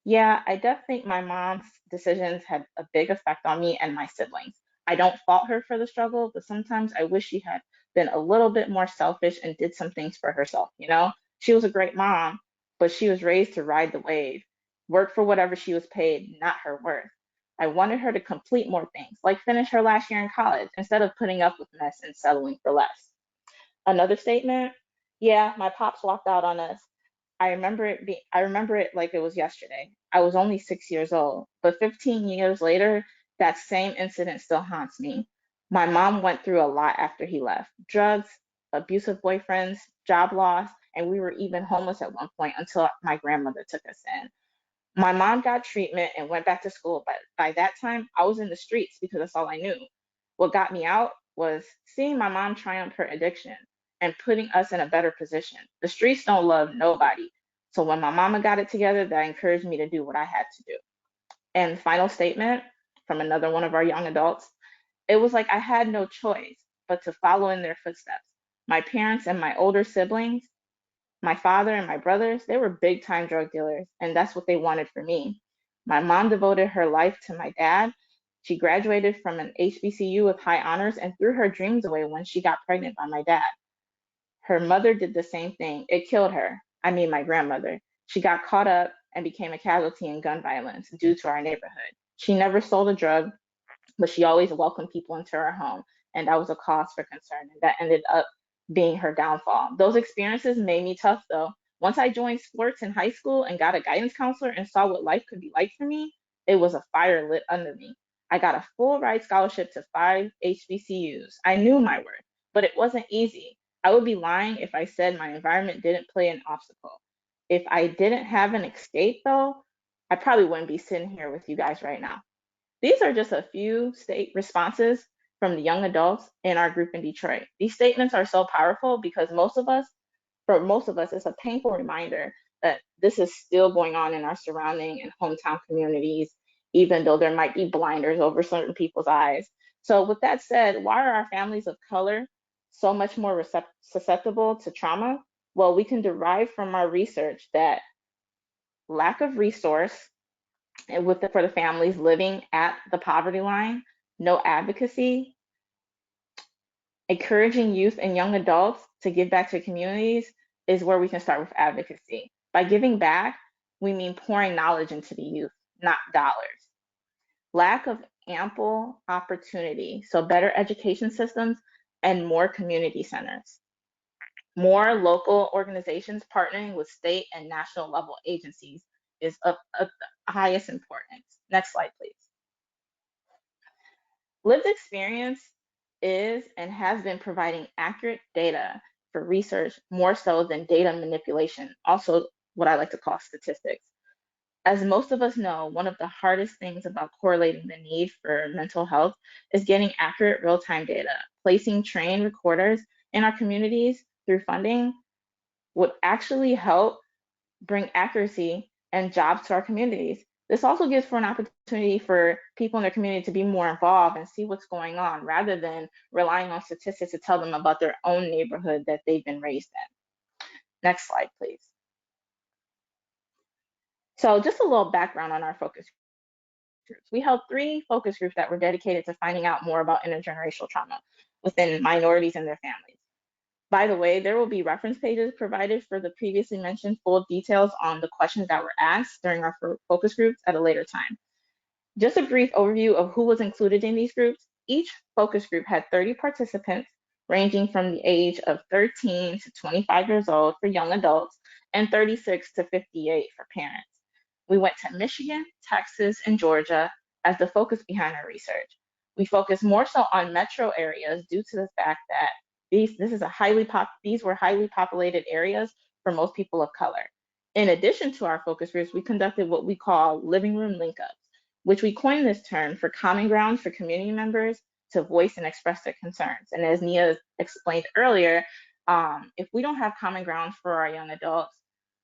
Yeah, I definitely think my mom's decisions had a big effect on me and my siblings. I don't fault her for the struggle, but sometimes I wish she had been a little bit more selfish and did some things for herself, you know? She was a great mom, but she was raised to ride the wave, work for whatever she was paid, not her worth. I wanted her to complete more things, like finish her last year in college, instead of putting up with mess and settling for less. Another statement, yeah, my pops walked out on us. I remember it like it was yesterday. I was only 6 years old, but 15 years later, that same incident still haunts me. My mom went through a lot after he left. Drugs, abusive boyfriends, job loss, and we were even homeless at one point until my grandmother took us in. My mom got treatment and went back to school, but by that time, I was in the streets because that's all I knew. What got me out was seeing my mom triumph her addiction and putting us in a better position. The streets don't love nobody. So when my mama got it together, that encouraged me to do what I had to do. And final statement from another one of our young adults, it was like I had no choice but to follow in their footsteps. My parents and my older siblings, my father and my brothers, they were big time drug dealers, and that's what they wanted for me. My mom devoted her life to my dad. She graduated from an HBCU with high honors and threw her dreams away when she got pregnant by my dad. Her mother did the same thing. It killed her. I mean, my grandmother. She got caught up and became a casualty in gun violence due to our neighborhood. She never sold a drug, but she always welcomed people into her home, and that was a cause for concern, and that ended up being her downfall. Those experiences made me tough, though. Once I joined sports in high school and got a guidance counselor and saw what life could be like for me, it was a fire lit under me. I got a full ride scholarship to 5 HBCUs. I knew my worth, but it wasn't easy. I would be lying if I said my environment didn't play an obstacle. If I didn't have an escape, though, I probably wouldn't be sitting here with you guys right now. These are just a few state responses from the young adults in our group in Detroit. These statements are so powerful because for most of us, it's a painful reminder that this is still going on in our surrounding and hometown communities, even though there might be blinders over certain people's eyes. So, with that said, why are our families of color so much more susceptible to trauma? Well, we can derive from our research that lack of resource and for the families living at the poverty line, no advocacy, encouraging youth and young adults to give back to communities is where we can start with advocacy. By giving back, we mean pouring knowledge into the youth, not dollars. Lack of ample opportunity, so better education systems and more community centers. More local organizations partnering with state and national level agencies is of the highest importance. Next slide, please. Lived experience is and has been providing accurate data for research more so than data manipulation, also what I like to call statistics. As most of us know, one of the hardest things about correlating the need for mental health is getting accurate real-time data. Placing trained recorders in our communities through funding would actually help bring accuracy and jobs to our communities. This also gives for an opportunity for people in their community to be more involved and see what's going on rather than relying on statistics to tell them about their own neighborhood that they've been raised in. Next slide, please. So just a little background on our focus groups. We held 3 focus groups that were dedicated to finding out more about intergenerational trauma within minorities and their families. By the way, there will be reference pages provided for the previously mentioned full details on the questions that were asked during our focus groups at a later time. Just a brief overview of who was included in these groups. Each focus group had 30 participants ranging from the age of 13 to 25 years old for young adults and 36 to 58 for parents. We went to Michigan, Texas, and Georgia as the focus behind our research. We focused more so on metro areas due to the fact that these were highly populated areas for most people of color. In addition to our focus groups, we conducted what we call living room link-ups, which we coined this term for common ground for community members to voice and express their concerns. And as Nia explained earlier, if we don't have common ground for our young adults,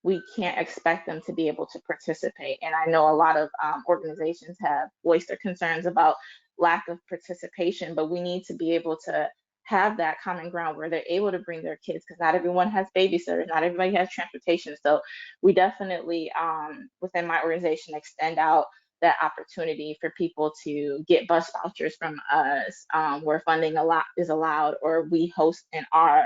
we can't expect them to be able to participate. And I know a lot of organizations have voiced their concerns about lack of participation, but we need to be able to have that common ground where they're able to bring their kids, because not everyone has babysitters, not everybody has transportation. So we definitely, within my organization, extend out that opportunity for people to get bus vouchers from us, where funding is allowed, or we host in our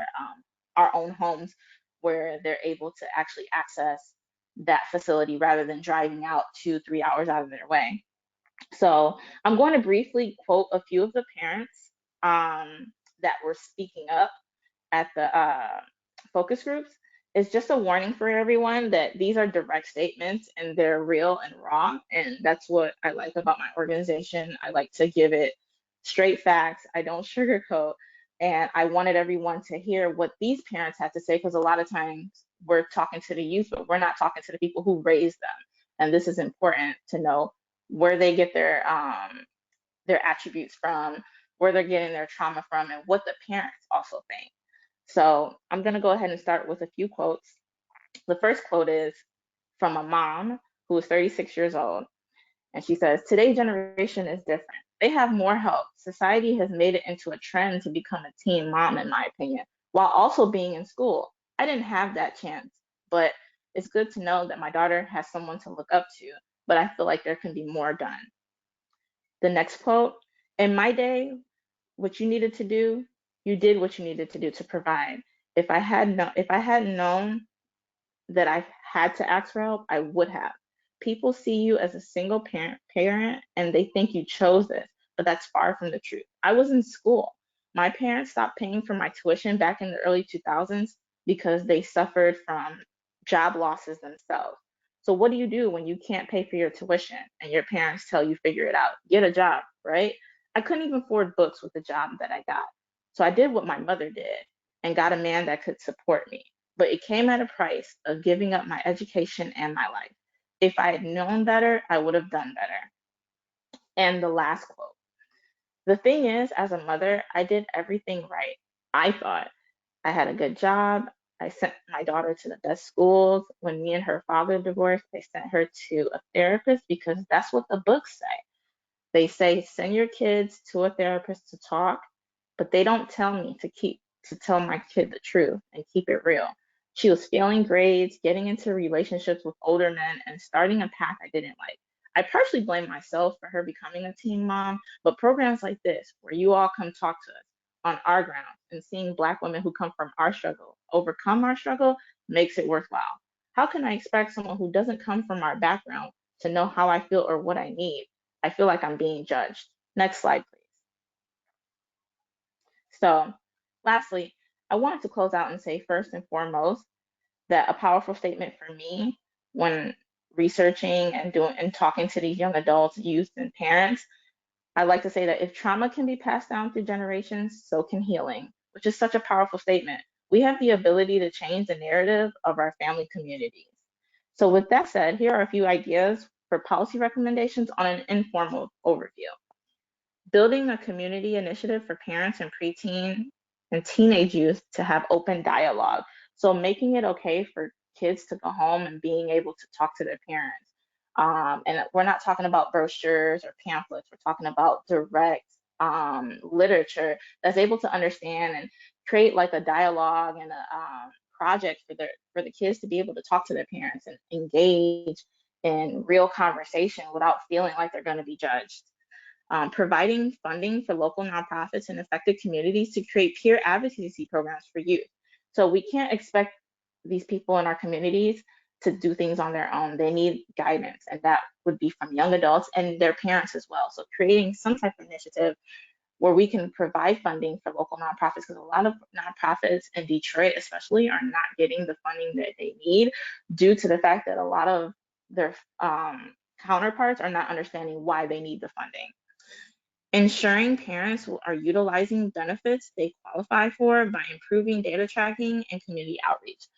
own homes where they're able to actually access that facility rather than driving out 2-3 hours out of their way. So I'm going to briefly quote a few of the parents that were speaking up at the focus groups. It's just a warning for everyone that these are direct statements and they're real and raw. And that's what I like about my organization. I like to give it straight facts. I don't sugarcoat. And I wanted everyone to hear what these parents had to say, because a lot of times we're talking to the youth, but we're not talking to the people who raised them. And this is important to know where they get their attributes from, where they're getting their trauma from, and what the parents also think. So I'm going to go ahead and start with a few quotes. The first quote is from a mom who is 36 years old. And she says, "Today's generation is different. They have more help. Society has made it into a trend to become a teen mom, in my opinion, while also being in school. I didn't have that chance, but it's good to know that my daughter has someone to look up to, but I feel like there can be more done." The next quote, "In my day, what you needed to do, you did what you needed to do to provide. If I hadn't known that I had to ask for help, I would have. People see you as a single parent and they think you chose this, but that's far from the truth. I was in school. My parents stopped paying for my tuition back in the early 2000s because they suffered from job losses themselves. So what do you do when you can't pay for your tuition and your parents tell you figure it out? Get a job, right? I couldn't even afford books with the job that I got. So I did what my mother did and got a man that could support me, but it came at a price of giving up my education and my life. If I had known better, I would have done better." And the last quote, "The thing is, as a mother, I did everything right. I thought I had a good job. I sent my daughter to the best schools. When me and her father divorced, they sent her to a therapist because that's what the books say. They say send your kids to a therapist to talk, but they don't tell me to tell my kid the truth and keep it real. She was failing grades, getting into relationships with older men, and starting a path I didn't like. I partially blame myself for her becoming a teen mom, but programs like this, where you all come talk to us on our ground and seeing Black women who come from our struggle overcome our struggle makes it worthwhile. How can I expect someone who doesn't come from our background to know how I feel or what I need? I feel like I'm being judged." Next slide, please. So, lastly, I wanted to close out and say first and foremost that a powerful statement for me when researching and talking to these young adults, youth, and parents I like to say that if trauma can be passed down through generations, so can healing, which is such a powerful statement. We have the ability to change the narrative of our family communities. So with that said, here are a few ideas for policy recommendations on an informal overview. Building a community initiative for parents and preteen and teenage youth to have open dialogue. So making it okay for kids to go home and being able to talk to their parents. And we're not talking about brochures or pamphlets. We're talking about direct literature that's able to understand and create like a dialogue and a project for the kids to be able to talk to their parents and engage in real conversation without feeling like they're going to be judged. Providing funding for local nonprofits and affected communities to create peer advocacy programs for youth. So we can't expect these people in our communities to do things on their own. They need guidance, and that would be from young adults and their parents as well. So creating some type of initiative where we can provide funding for local nonprofits, because a lot of nonprofits in Detroit especially are not getting the funding that they need due to the fact that a lot of their counterparts are not understanding why they need the funding. Ensuring parents are utilizing benefits they qualify for by improving data tracking and community outreach.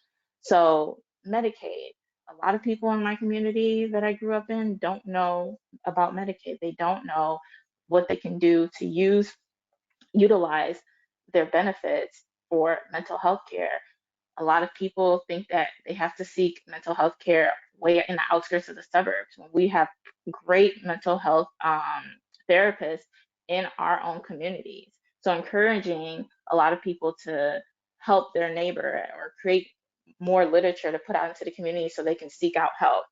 So Medicaid, a lot of people in my community that I grew up in don't know about Medicaid. They don't know what they can do to utilize their benefits for mental health care. A lot of people think that they have to seek mental health care way in the outskirts of the suburbs when we have great mental health therapists in our own communities. So encouraging a lot of people to help their neighbor or create more literature to put out into the community so they can seek out help.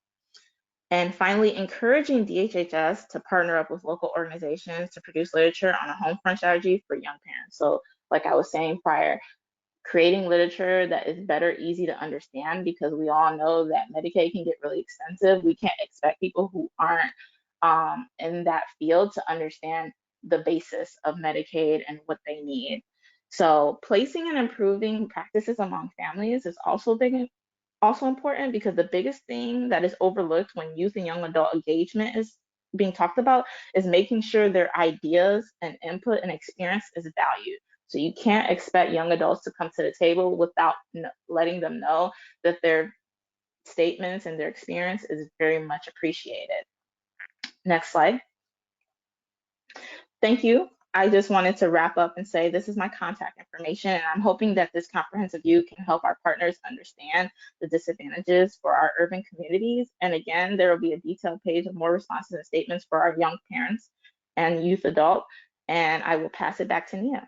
And finally, encouraging DHHS to partner up with local organizations to produce literature on a home front strategy for young parents. So like I was saying prior, creating literature that is better, easy to understand, because we all know that Medicaid can get really expensive. We can't expect people who aren't in that field to understand the basis of Medicaid and what they need. So placing and improving practices among families is also also important, because the biggest thing that is overlooked when youth and young adult engagement is being talked about is making sure their ideas and input and experience is valued. So you can't expect young adults to come to the table without letting them know that their statements and their experience is very much appreciated. Next slide. Thank you. I just wanted to wrap up and say this is my contact information, and I'm hoping that this comprehensive view can help our partners understand the disadvantages for our urban communities. And again, there will be a detailed page of more responses and statements for our young parents and youth adult, and I will pass it back to Nia.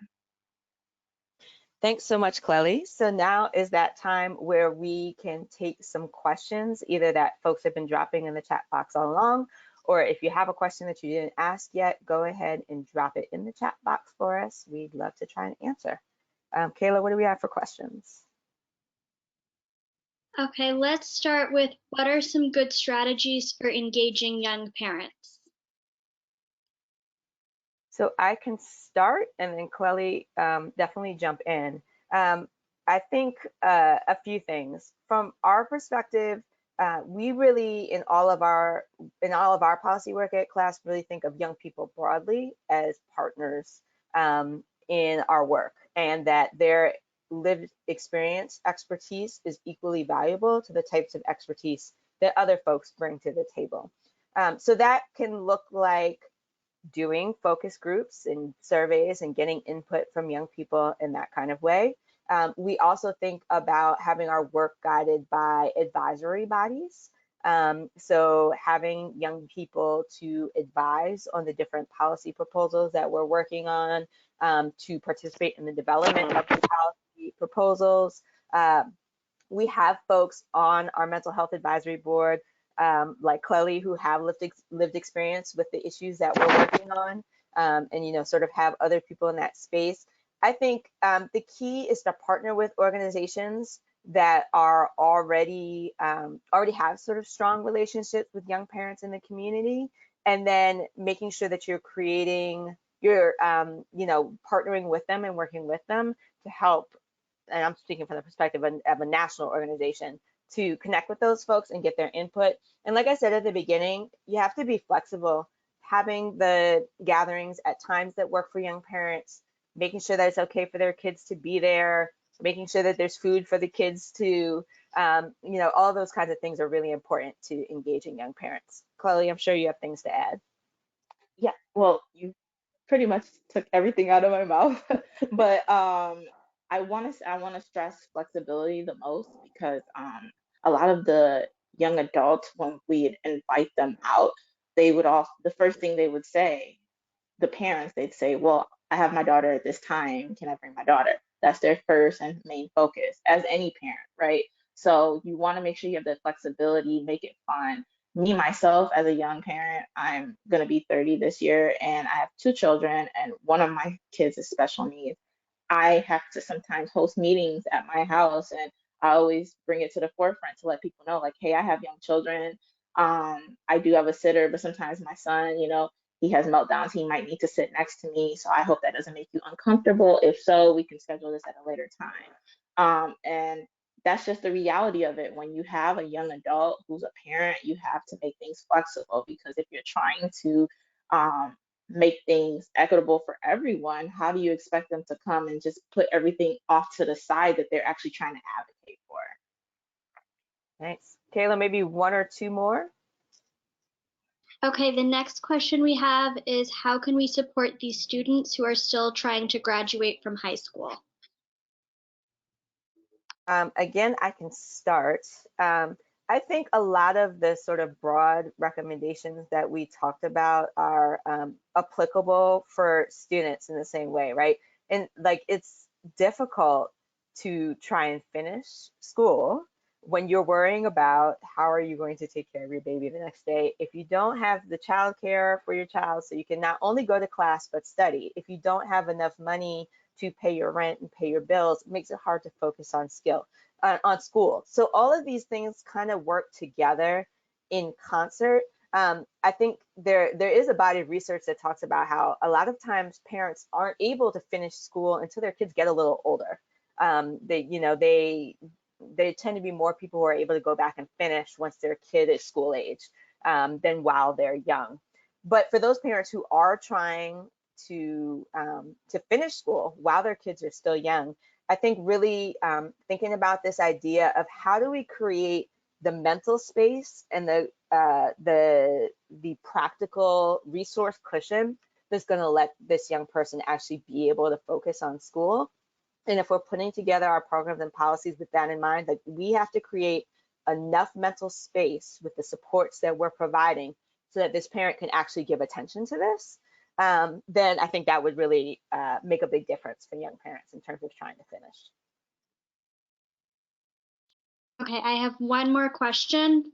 Thanks so much, Clelly. So now is that time where we can take some questions, either that folks have been dropping in the chat box all along, or if you have a question that you didn't ask yet, go ahead and drop it in the chat box for us. We'd love to try and answer. Kayla, what do we have for questions? Okay, let's start with what are some good strategies for engaging young parents? So I can start, and then Clelly definitely jump in. I think a few things. From our perspective, we really, in all of our policy work at CLASP, really think of young people broadly as partners in our work, and that their lived experience, expertise is equally valuable to the types of expertise that other folks bring to the table. So that can look like doing focus groups and surveys and getting input from young people in that kind of way. We also think about having our work guided by advisory bodies. So having young people to advise on the different policy proposals that we're working on, to participate in the development of the policy proposals. We have folks on our mental health advisory board like Clelly, who have lived experience with the issues that we're working on, and sort of have other people in that space. I think the key is to partner with organizations that are already have sort of strong relationships with young parents in the community, and then making sure that you're partnering with them and working with them to help. And I'm speaking from the perspective of a national organization, to connect with those folks and get their input. And like I said at the beginning, you have to be flexible. having the gatherings at times that work for young parents, making sure that it's okay for their kids to be there, making sure that there's food for the kids to, all those kinds of things are really important to engaging young parents. Chloe, I'm sure you have things to add. Yeah, well, you pretty much took everything out of my mouth. But I want to stress flexibility the most because a lot of the young adults, when we invite them out, they would all the first thing they would say, the parents, they'd say, well, I have my daughter at this time. Can I bring my daughter? That's their first and main focus, as any parent, right? So you want to make sure you have the flexibility, make it fun. Me, myself, as a young parent, I'm going to be 30 this year, and I have two children, and one of my kids is special needs. I have to sometimes host meetings at my house, and I always bring it to the forefront to let people know, like, hey, I have young children. I do have a sitter, but sometimes my son, he has meltdowns. He might need to sit next to me. So I hope that doesn't make you uncomfortable. If so, we can schedule this at a later time. And that's just the reality of it. When you have a young adult who's a parent, you have to make things flexible because if you're trying to um, make things equitable for everyone, how do you expect them to come and just put everything off to the side that they're actually trying to advocate for? Thanks. Kayla, maybe one or two more? Okay, the next question we have is how can we support these students who are still trying to graduate from high school? Again, I can start. I think a lot of the sort of broad recommendations that we talked about are applicable for students in the same way, right? And like it's difficult to try and finish school when you're worrying about how are you going to take care of your baby the next day if you don't have the childcare for your child so you can not only go to class but study. If you don't have enough money to pay your rent and pay your bills, it makes it hard to focus on on school. So all of these things kind of work together in concert. I think there is a body of research that talks about how a lot of times parents aren't able to finish school until their kids get a little older. They tend to be more people who are able to go back and finish once their kid is school age than while they're young. But for those parents who are trying to finish school while their kids are still young, I think really thinking about this idea of how do we create the mental space and the practical resource cushion that's going to let this young person actually be able to focus on school. And if we're putting together our programs and policies with that in mind, like we have to create enough mental space with the supports that we're providing so that this parent can actually give attention to this, then I think that would really make a big difference for young parents in terms of trying to finish. Okay, I have one more question.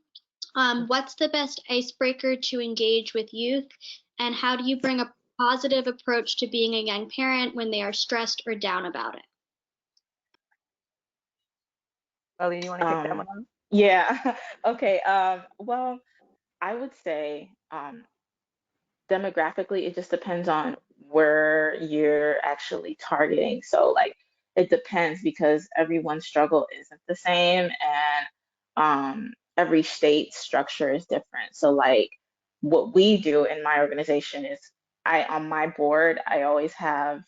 What's the best icebreaker to engage with youth, and how do you bring a positive approach to being a young parent when they are stressed or down about it? Ellie, do you want to kick that one on? Yeah. Okay. Well, I would say demographically, it just depends on where you're actually targeting. So, like, it depends because everyone's struggle isn't the same, and every state structure is different. So, like, what we do in my organization is on my board, I always have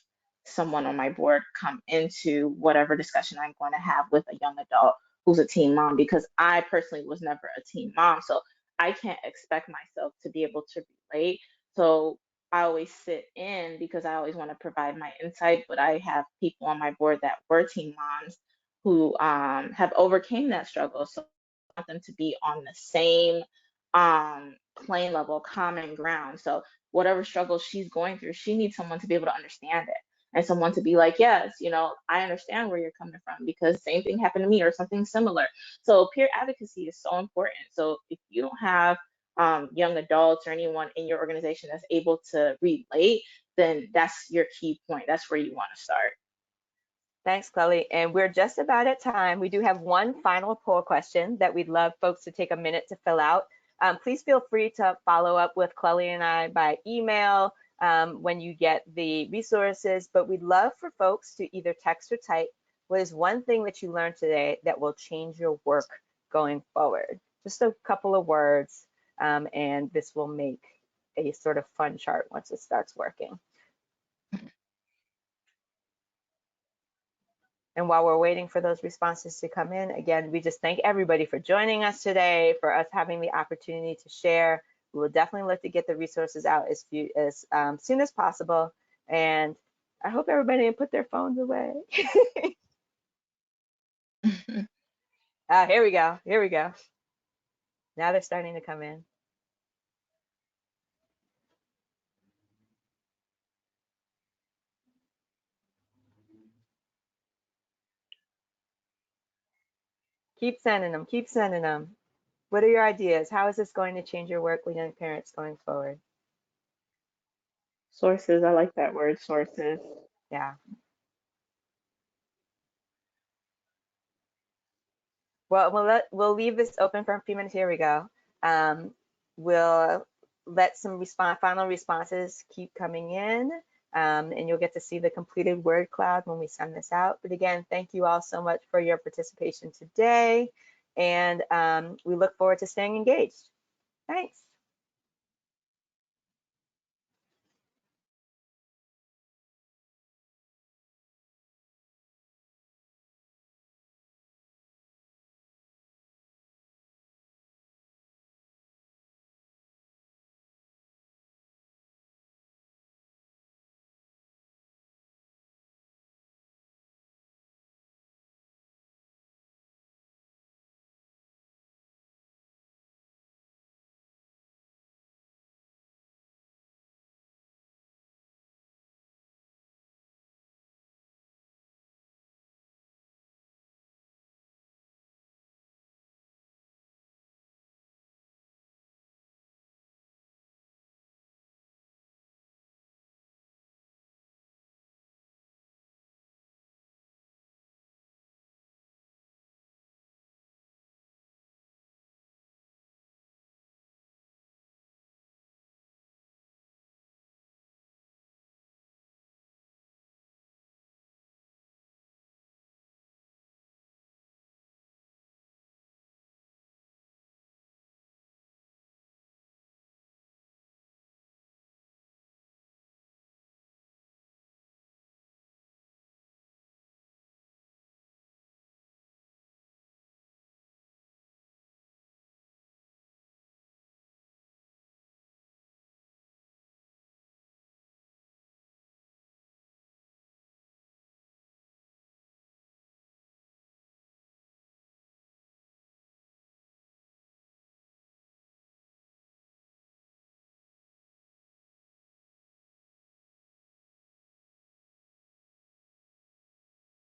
someone on my board come into whatever discussion I'm going to have with a young adult who's a teen mom because I personally was never a teen mom. So I can't expect myself to be able to relate. So I always sit in because I always want to provide my insight, but I have people on my board that were teen moms who have overcame that struggle. So I want them to be on the same plane level, common ground. So whatever struggle she's going through, she needs someone to be able to understand it and someone to be like, yes, I understand where you're coming from because same thing happened to me or something similar. So peer advocacy is so important. So if you don't have young adults or anyone in your organization that's able to relate, then that's your key point. That's where you want to start. Thanks, Chloe. And we're just about at time. We do have one final poll question that we'd love folks to take a minute to fill out. Please feel free to follow up with Chloe and I by email when you get the resources, but we'd love for folks to either text or type what is one thing that you learned today that will change your work going forward. Just a couple of words, and this will make a sort of fun chart once it starts working. And while we're waiting for those responses to come in, again, we just thank everybody for joining us today, for us having the opportunity to share. We will definitely look to get the resources out as soon as possible. And I hope everybody didn't put their phones away. Here we go. Here we go. Now they're starting to come in. Keep sending them. Keep sending them. What are your ideas? How is this going to change your work with young parents going forward? Sources, I like that word, sources. Yeah. Well, we'll leave this open for a few minutes. Here we go. We'll let some final responses keep coming in, and you'll get to see the completed word cloud when we send this out. But again, thank you all so much for your participation today, and we look forward to staying engaged. Thanks.